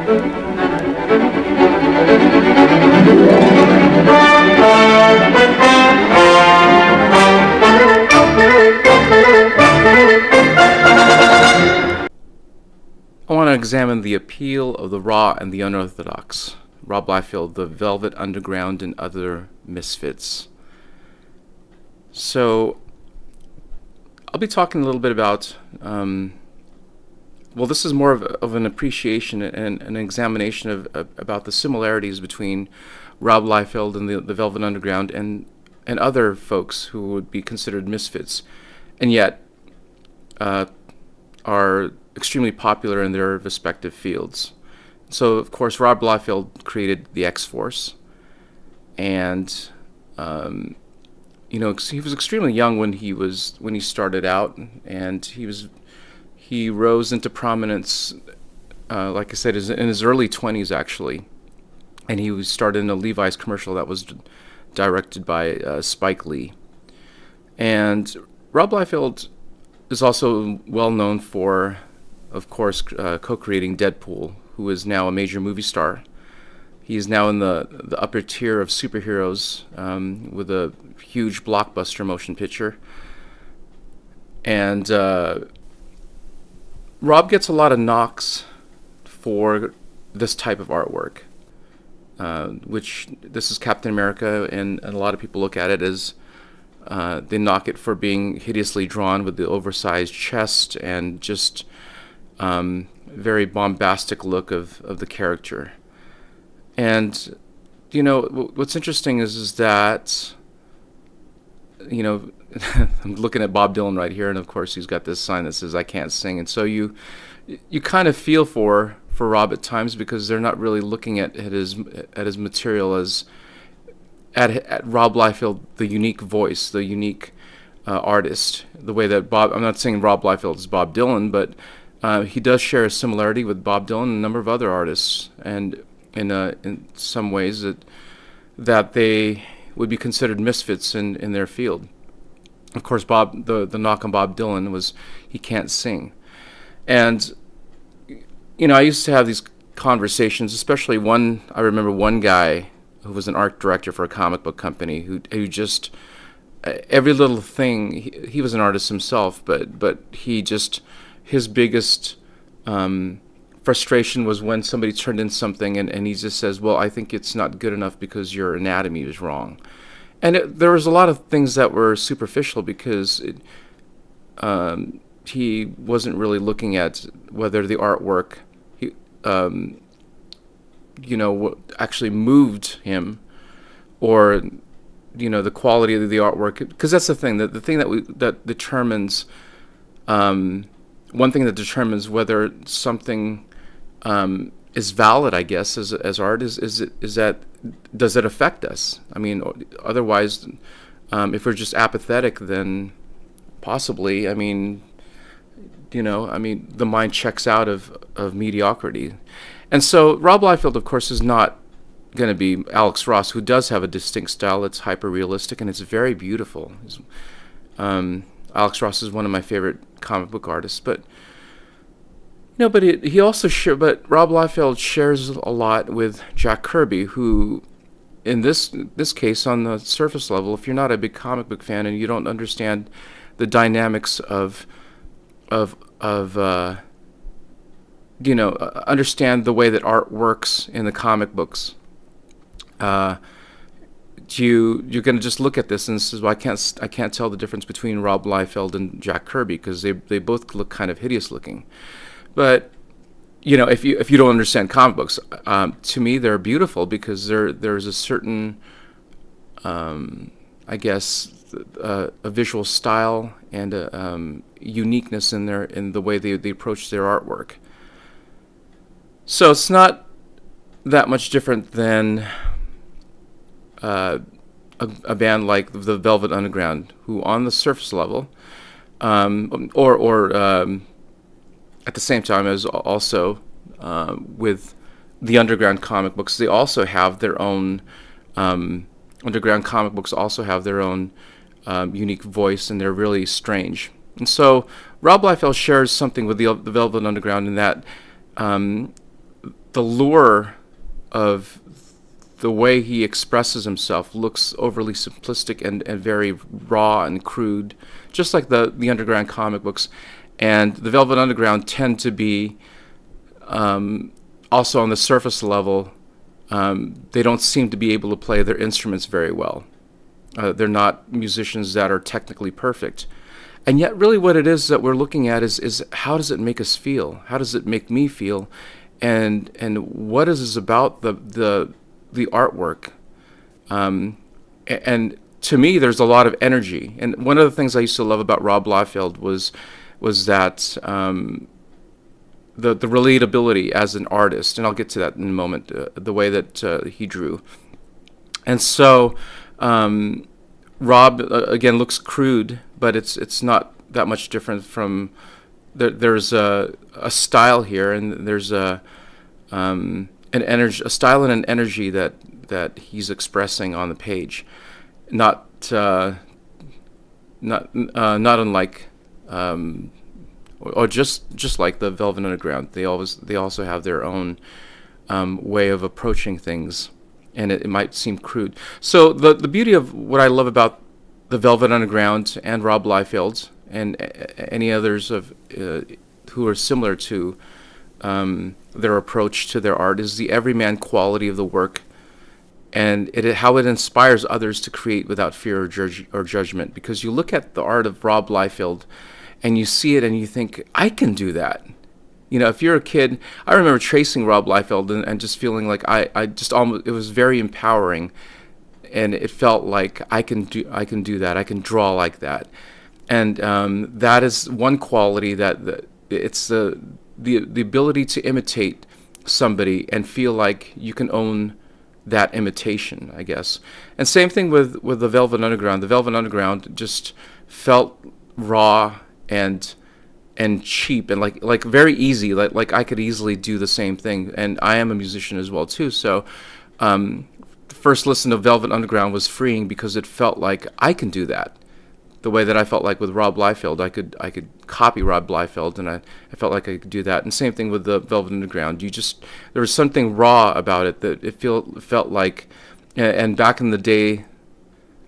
I want to examine the appeal of the raw and the unorthodox. Rob Liefeld, The Velvet Underground, and Other Misfits. So, I'll be talking a little bit about, this is more of an appreciation and an examination of about the similarities between Rob Liefeld and the Velvet Underground and other folks who would be considered misfits, and yet are extremely popular in their respective fields. So, of course, Rob Liefeld created the X-Force, and he was extremely young when he started out, and he rose into prominence, like I said, in his early 20s actually, and he started in a Levi's commercial that was directed by Spike Lee. And Rob Liefeld is also well known for, of course, co-creating Deadpool, who is now a major movie star. He is now in the upper tier of superheroes with a huge blockbuster motion picture. And Rob gets a lot of knocks for this type of artwork, which this is Captain America, and a lot of people look at it as they knock it for being hideously drawn with the oversized chest and just very bombastic look of the character. And what's interesting is that I'm looking at Bob Dylan right here, and of course he's got this sign that says "I can't sing," and so you kind of feel for Rob at times, because they're not really looking at his material as at Rob Liefeld, the unique voice, the unique artist. The way that I'm not saying Rob Liefeld is Bob Dylan, but he does share a similarity with Bob Dylan and a number of other artists, and in some ways that they would be considered misfits in their field. Of course, the knock on Bob Dylan was he can't sing. And I used to have these conversations, especially I remember one guy who was an art director for a comic book company who just every little thing, he was an artist himself, but his biggest frustration was when somebody turned in something and he just says, well, I think it's not good enough because your anatomy is wrong. And there was a lot of things that were superficial, because he wasn't really looking at whether the artwork actually moved him, or the quality of the artwork, because that's the thing that determines one thing that determines whether something is valid, I guess, as art is that does it affect us? I mean, otherwise, if we're just apathetic, then possibly, the mind checks out of mediocrity. And so Rob Liefeld, of course, is not going to be Alex Ross, who does have a distinct style that's hyper-realistic, and it's very beautiful. Alex Ross is one of my favorite comic book artists, but he also but Rob Liefeld shares a lot with Jack Kirby, who, in this case, on the surface level, if you're not a big comic book fan and you don't understand the dynamics understand the way that art works in the comic books, you're going to just look at this and say, well, I can't tell the difference between Rob Liefeld and Jack Kirby, because they both look kind of hideous looking. But if you don't understand comic books, to me they're beautiful, because there's a certain I guess a visual style and a uniqueness in the way they approach their artwork. So it's not that much different than a band like the Velvet Underground, who on the surface level, or at the same time as also with the underground comic books, they also have their own underground comic books also have their own unique voice, and they're really strange. And the Velvet Underground in that the lure of the way he expresses himself looks overly simplistic and very raw and crude, just like the underground comic books. And the Velvet Underground tend to be also on the surface level. They don't seem to be able to play their instruments very well. They're not musicians that are technically perfect. And yet really what it is that we're looking at is how does it make us feel? How does it make me feel? And what is this about the artwork? And to me, there's a lot of energy. And one of the things I used to love about Rob Liefeld was that the relatability as an artist, and I'll get to that in a moment, the way that he drew. And so Rob, again, looks crude, but it's not that much different from, there's a style here, and there's an energy, a style and an energy that he's expressing on the page, not unlike or just like the Velvet Underground. They also have their own way of approaching things, and it might seem crude. So the beauty of what I love about the Velvet Underground and Rob Liefeld and any others of who are similar to their approach to their art is the everyman quality of the work, and how it inspires others to create without fear or judgment. Because you look at the art of Rob Liefeld and you see it and you think, I can do that. You know, if you're a kid, I remember tracing Rob Liefeld and just feeling like I just almost, it was very empowering, and it felt like I can do that. I can draw like that, and that is one quality that it's the ability to imitate somebody and feel like you can own that imitation, I guess. And same thing with the Velvet Underground. The Velvet Underground just felt raw and cheap and like very easy, like I could easily do the same thing. And I am a musician as well too, so the first listen to Velvet Underground was freeing because it felt like I can do that. The way that I felt like with Rob Liefeld, I could copy Rob Liefeld, and I felt like I could do that. And same thing with the Velvet Underground. There was something raw about it that it felt like. And back in the day,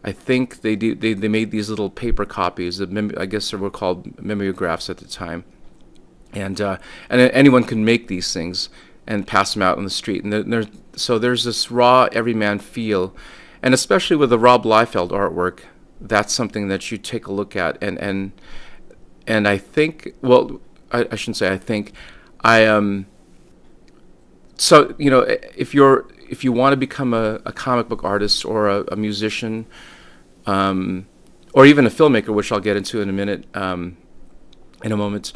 I think they made these little paper copies. I guess they were called mimeographs at the time, and anyone could make these things and pass them out on the street. And there's this raw everyman feel, and especially with the Rob Liefeld artwork. That's something that you take a look at, and I think, well, I shouldn't say I think, so you know, if you want to become a comic book artist or a musician, or even a filmmaker, which I'll get into in a minute, in a moment,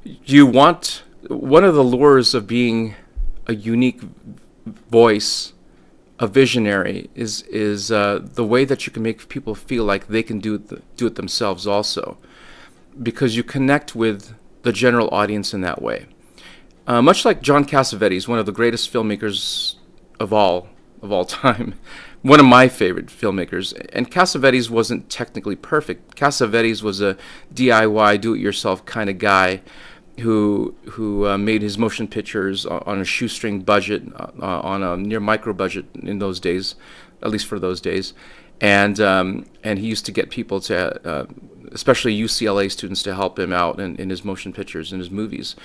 you want, one of the lures of being a unique voice, a visionary, is the way that you can make people feel like they can do it themselves also, because you connect with the general audience in that way. Much like John Cassavetes, one of the greatest filmmakers of all time, one of my favorite filmmakers. And Cassavetes wasn't technically perfect. Cassavetes was a DIY, do-it-yourself kind of guy who made his motion pictures on a shoestring budget, on a near micro budget in those days, at least for those days, and he used to get people to, especially UCLA students, to help him out in his motion pictures, in his movies,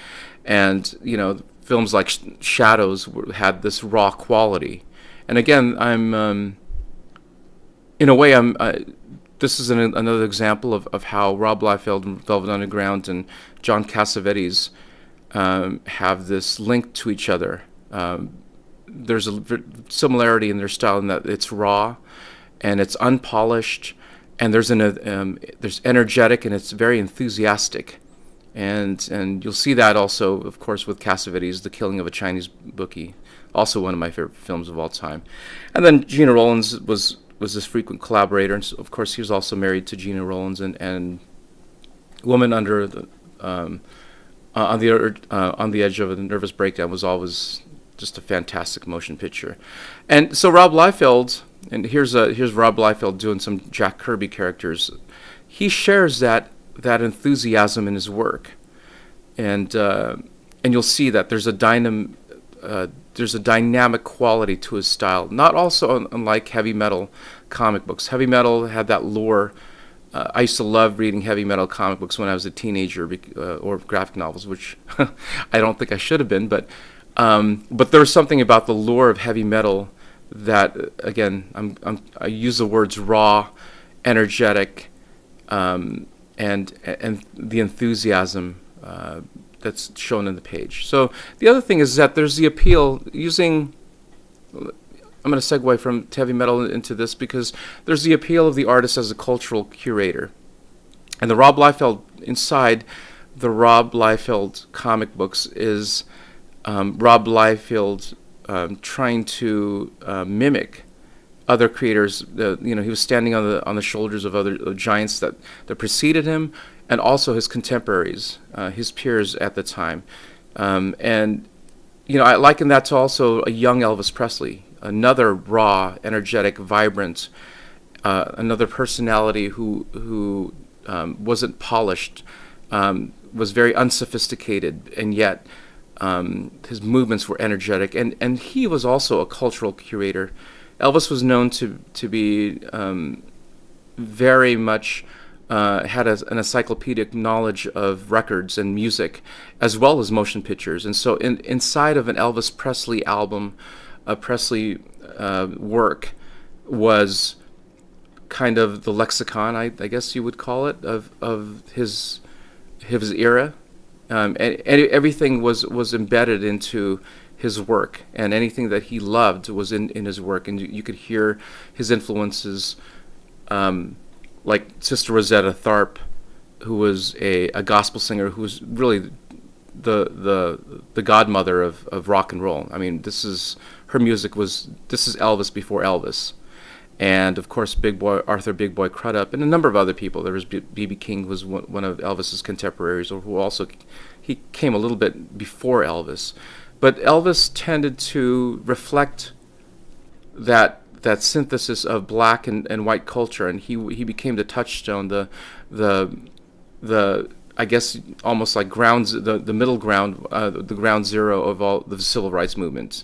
and you know, films like Shadows had this raw quality, and again, in a way, this is another example of how Rob Liefeld and Velvet Underground and John Cassavetes have this link to each other. There's a similarity in their style in that it's raw and it's unpolished, and there's energetic, and it's very enthusiastic. And you'll see that also, of course, with Cassavetes, The Killing of a Chinese Bookie, also one of my favorite films of all time. And then Gena Rowlands was this frequent collaborator, and so, of course, he was also married to Gena Rowlands, and Woman Under the on the Edge of a Nervous Breakdown was always just a fantastic motion picture. And so Rob Liefeld, and here's Rob Liefeld doing some Jack Kirby characters. He shares that enthusiasm in his work, and you'll see that there's a there's a dynamic quality to his style. Not also unlike heavy metal comic books. Heavy metal had that lore. I used to love reading heavy metal comic books when I was a teenager, or graphic novels, which I don't think I should have been. But there's something about the lore of heavy metal that, again, I use the words raw, energetic, and the enthusiasm that's shown in the page. So the other thing is that there's the appeal using. I'm going to segue from heavy metal into this because there's the appeal of the artist as a cultural curator, and the Rob Liefeld inside the Rob Liefeld comic books is Rob Liefeld trying to mimic other creators. He was standing on the shoulders of other giants that preceded him, and also his contemporaries, his peers at the time. And I liken that to also a young Elvis Presley, another raw, energetic, vibrant, another personality who wasn't polished, was very unsophisticated, and yet his movements were energetic, and he was also a cultural curator. Elvis was known to be very much had an encyclopedic knowledge of records and music, as well as motion pictures. And so inside of an Elvis Presley album, a Presley work was kind of the lexicon, I guess you would call it, of his era. And everything was embedded into his work, and anything that he loved was in his work. And you could hear his influences, like Sister Rosetta Tharpe, who was a gospel singer, who was really the godmother of rock and roll. I mean, her music this is Elvis before Elvis. And of course, Arthur Big Boy Crudup, and a number of other people. There was B.B. King, who was one of Elvis's contemporaries, or who also he came a little bit before Elvis. But Elvis tended to reflect that synthesis of black and white culture, and he became the touchstone, the I guess almost like the middle ground, the ground zero of all the civil rights movement.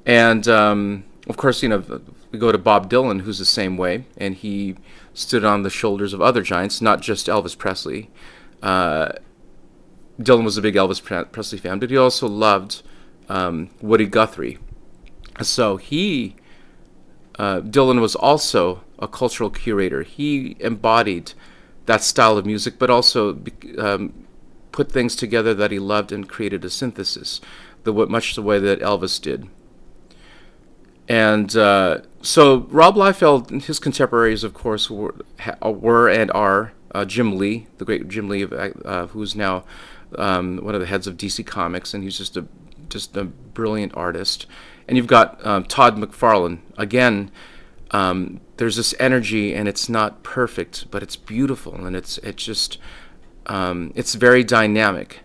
And of course, we go to Bob Dylan, who's the same way, and he stood on the shoulders of other giants, not just Elvis Presley. Dylan was a big Elvis Presley fan, but he also loved Woody Guthrie. So Dylan was also a cultural curator. He embodied that style of music, but also put things together that he loved and created a synthesis, much the way that Elvis did. And so Rob Liefeld and his contemporaries, of course, were and are Jim Lee, the great Jim Lee, who's now one of the heads of DC Comics, and he's just a brilliant artist. And you've got Todd McFarlane. Again, there's this energy, and it's not perfect, but it's beautiful, and it's very dynamic.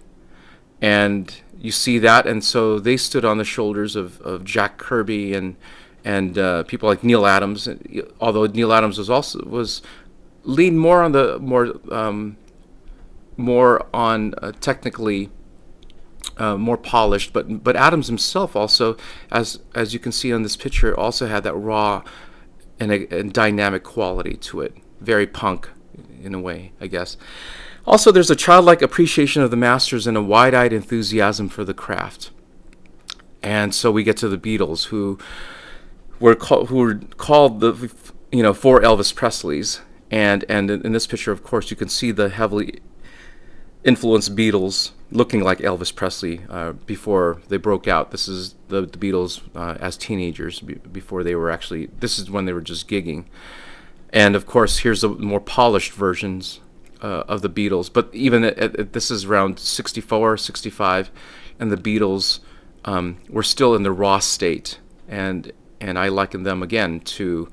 And you see that, and so they stood on the shoulders of Jack Kirby and people like Neil Adams. Although Neil Adams was leaned more on the more on technically more polished, but Adams himself also, as you can see on this picture, also had that raw and dynamic quality to it, very punk in a way, I guess. Also, there's a childlike appreciation of the masters and a wide-eyed enthusiasm for the craft. And so we get to the Beatles, who were called the four Elvis Presleys. And in this picture, of course, you can see the heavily influenced Beatles looking like Elvis Presley before they broke out. This is the Beatles as teenagers before they were actually. This is when they were just gigging. And of course, here's the more polished versions of the Beatles, but even this is around 64, 65, and the Beatles were still in the raw state, and I liken them again to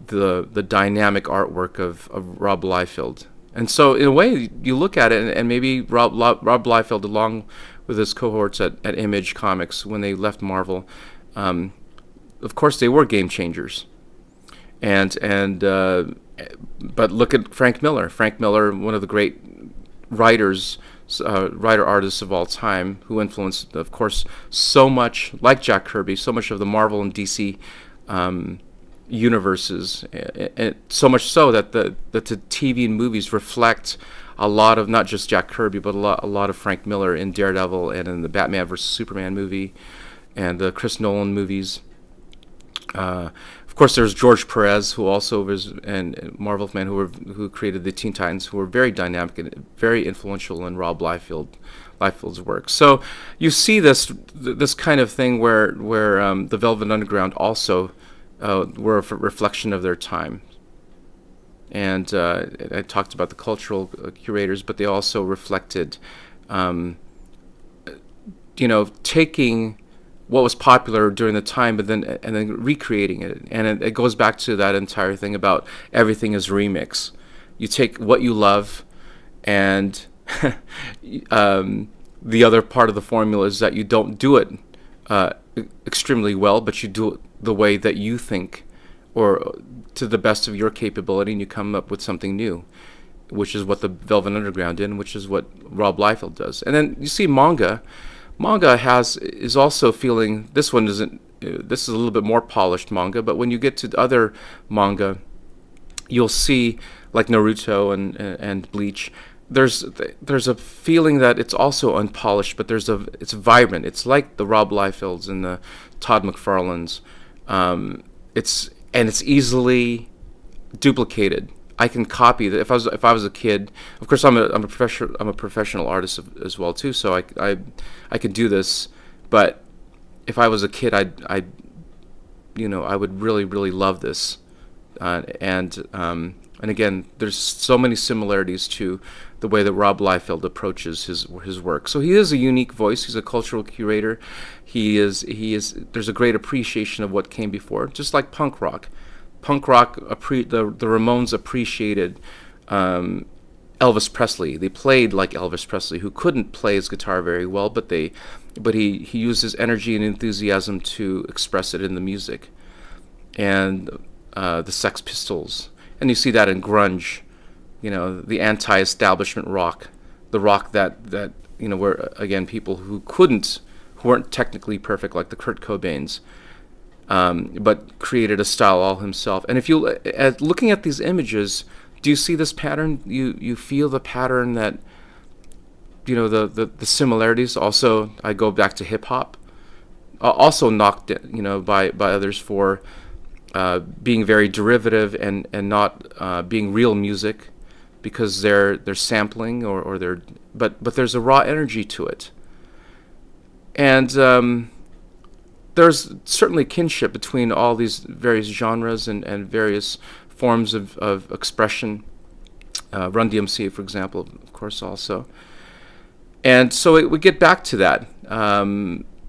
the dynamic artwork of Rob Liefeld. And so in a way, you look at it, and maybe Rob Liefeld, along with his cohorts at Image Comics when they left Marvel, of course they were game changers, but look at Frank Miller. Frank Miller, one of the great writers writer artists of all time, who influenced, of course, so much, like Jack Kirby, so much of the Marvel and DC universes, and so much so that the TV and movies reflect a lot of not just Jack Kirby, but a lot of Frank Miller in Daredevil and in the Batman vs Superman movie, and the Chris Nolan movies. Of course, there's George Perez, who also was, and Marvel fan, who created the Teen Titans, who were very dynamic and very influential in Rob Liefeld's work. So you see this kind of thing where the Velvet Underground also were a reflection of their time. And I talked about the cultural curators, but they also reflected, taking what was popular during the time, but then recreating it. And it goes back to that entire thing about everything is remix. You take what you love, and the other part of the formula is that you don't do it extremely well, but you do it the way that you think, or to the best of your capability, and you come up with something new, which is what the Velvet Underground did, and which is what Rob Liefeld does. And then you see Manga. Manga is also feeling, this one isn't, this is a little bit more polished manga, but when you get to other manga, you'll see, like Naruto and Bleach, there's a feeling that it's also unpolished, but it's vibrant. It's like the Rob Liefelds and the Todd McFarlanes. It's easily duplicated. I can copy that. If I was a kid, of course I'm a professional artist as well too. So I could do this. But if I was a kid, I would really love this. And again, there's so many similarities to the way that Rob Liefeld approaches his work. So he is a unique voice. He's a cultural curator. He is. There's a great appreciation of what came before, just like punk rock. Punk rock, the Ramones appreciated Elvis Presley. They played like Elvis Presley, who couldn't play his guitar very well, but he used his energy and enthusiasm to express it in the music. And the Sex Pistols, and you see that in grunge, the anti-establishment rock, the rock that where again people who weren't technically perfect, like the Kurt Cobains. But created a style all himself. And if you, looking at these images, do you see this pattern? You feel the pattern that, the similarities. Also, I go back to hip hop, also knocked, by others for being very derivative and not being real music, because they're sampling or they're, but there's a raw energy to it. And there's certainly kinship between all these various genres and various forms of expression. Run DMC, for example, of course, also. And so we get back to that.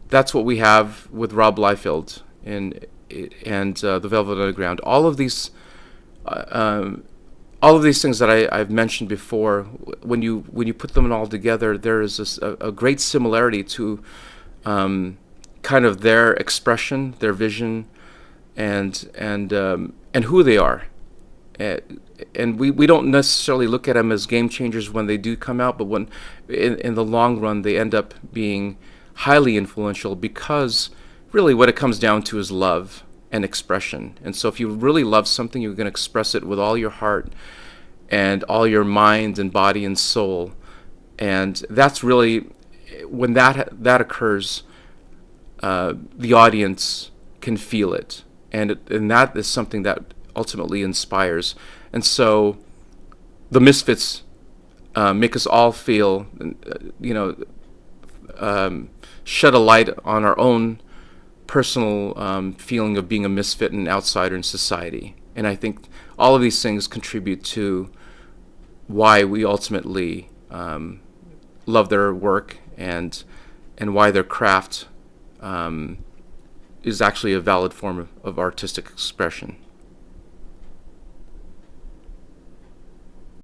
That's what we have with Rob Liefeld and the Velvet Underground. All of these things that I've mentioned before, when you put them all together, there is a great similarity to kind of their expression, their vision, and who they are. And we don't necessarily look at them as game changers when they do come out, but when in the long run they end up being highly influential, because really what it comes down to is love and expression. And so if you really love something, you're going to express it with all your heart and all your mind and body and soul. And that's really, when that occurs, the audience can feel it, and that is something that ultimately inspires. And so the Misfits make us all feel, shed a light on our own personal feeling of being a misfit and an outsider in society. And I think all of these things contribute to why we ultimately love their work, and why their craft is actually a valid form of artistic expression.